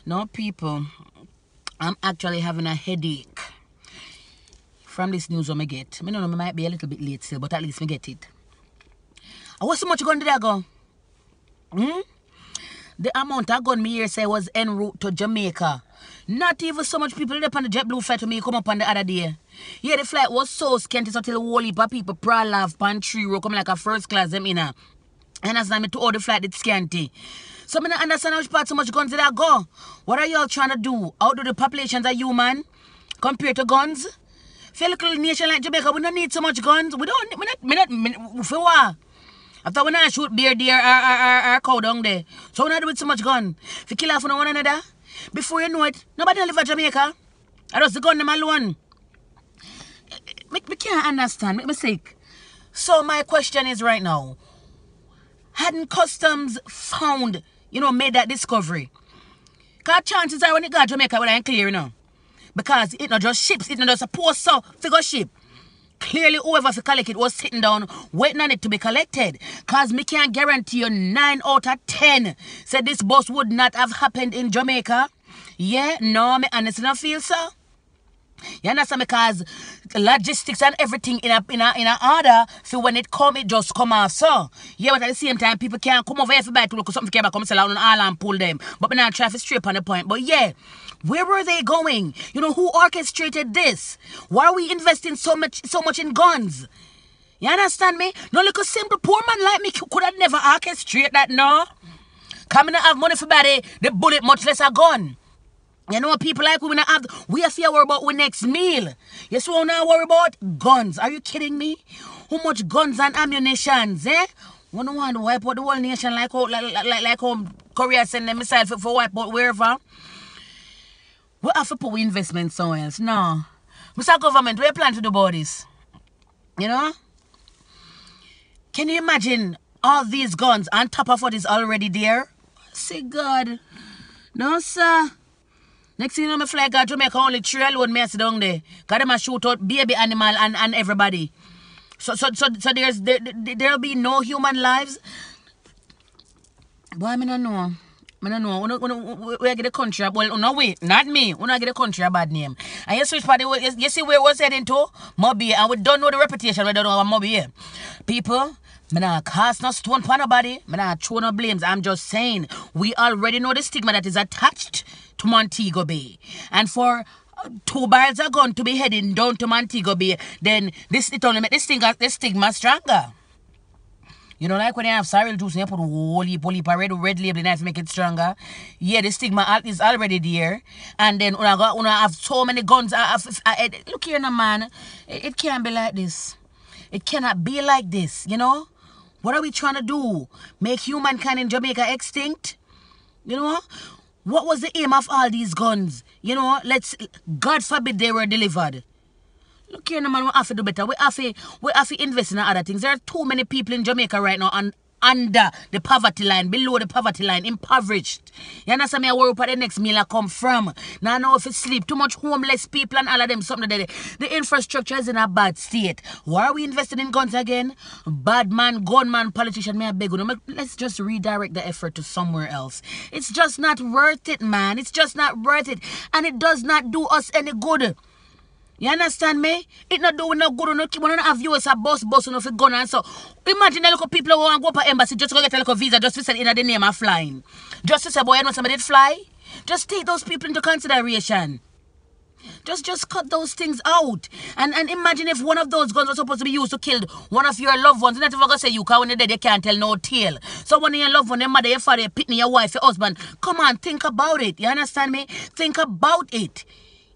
No, people, I'm actually having a headache from this news I get. I know I might be a little bit late still, but at least I get it. What's so much gun did I go? The amount of gun me here say was en route to Jamaica. Not even so much people up on the JetBlue flight to me come up on the other day. Yeah, the flight was so scanty until a whole heap of people prowl off pan 3 row coming like a first class them in a. And that's not me to all the flight it's scanty. So I don't understand which part so much guns did I go. What are y'all trying to do? Outdo the populations of human compared to guns? For a little nation like Jamaica, we don't need so much guns. We don't, for what? After we not shoot bear deer or cow down there. So we not do with so much gun. If you kill off one another, before you know it, nobody live in Jamaica. I just the gun them alone. Me can't understand. Make me sick. So my question is right now, hadn't customs found, made that discovery? Because chances are when it got Jamaica, it ain't clear, Because it not just ships, it not just a post figure ship. Clearly, whoever to collect it was sitting down waiting on it to be collected. Because me can't guarantee you 9 out of 10 said this bus would not have happened in Jamaica. Yeah, no, me honestly don't feel so. You understand? Because logistics and everything in a order, so when it come, it just come off. So, yeah, but at the same time, people can't come over here for buy to look at something came back, come sell out on all and pull them. But me not try to straight on the point. But yeah, where were they going? Who orchestrated this? Why are we investing so much in guns? You understand me? No little simple poor man like me could have never orchestrate that, no. Coming to have money for buy the bullet, much less a gun. People like we have to worry about our next meal. Yes, we don't worry about guns. Are you kidding me? How much guns and ammunitions, eh? We don't want to wipe out the whole nation like how Korea send them missiles for wipe out wherever. We have to put investment somewhere else. No. Mr. Government, we plan to do about this. Can you imagine all these guns on top of what is already there? Say God. No, sir. Next thing you know, my fly got Jamaica only 3 alone me sit down there. Because them a shoot out baby animal and everybody. So there'll be no human lives. Boy, I don't know. I don't know. We get the country. Well, no, wait. Not me. We not get the country a bad name. And you switch party. You see where we're heading to? Mobby. And we don't know the reputation. We don't know what Mobby here. People, I not cast no stone for nobody. I not throw no blames. I'm just saying, we already know the stigma that is attached to Montego Bay. And for 2 barrels of gun to be heading down to Montego Bay, then it only make this stigma stronger. Like when you have sorrel juice and you put a whole heap of red label in it to make it stronger. Yeah, the stigma is already there. And then when I have so many guns, look here now, man. It can't be like this. It cannot be like this, What are we trying to do? Make humankind in Jamaica extinct? What was the aim of all these guns? God forbid they were delivered. Look here, man, we have to do better. We have to invest in other things. There are too many people in Jamaica right now under the poverty line, below the poverty line, impoverished. You understand me? I worry about the next meal I come from. Now I know if it's sleep, too much homeless people and all of them, something like that. The infrastructure is in a bad state. Why are we investing in guns again? Bad man, gunman, politician, may I beg you. Let's just redirect the effort to somewhere else. It's just not worth it, man. It's just not worth it. And it does not do us any good. You understand me? It not doing no good. We don't have viewers a bus enough for gun and so. Imagine the little people who want to go to embassy just to go get a little visa just to send in the name of flying. Just to say, boy, you know somebody did fly? Just take those people into consideration. Just cut those things out. And imagine if one of those guns was supposed to be used to kill one of your loved ones. You're not even going to say you, because when they're dead, they can't tell no tale. So when your loved one, your mother, your father, your pitney, your wife, your husband, come on, think about it. You understand me? Think about it.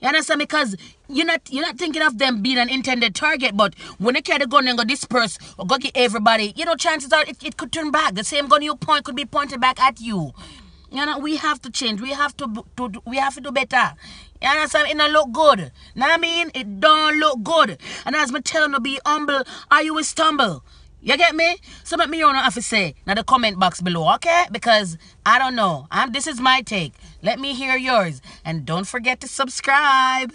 You understand? Because you're not thinking of them being an intended target, but when they carry the gun and go disperse or go get everybody, chances are it could turn back. The same gun you point could be pointed back at you. We have to change. We have to do better. You understand? It don't look good. Know what I mean? It don't look good. And as me tell them to be humble, or you will stumble. You get me? So let me know have to say in the comment box below, okay? Because I don't know. This is my take. Let me hear yours. And don't forget to subscribe.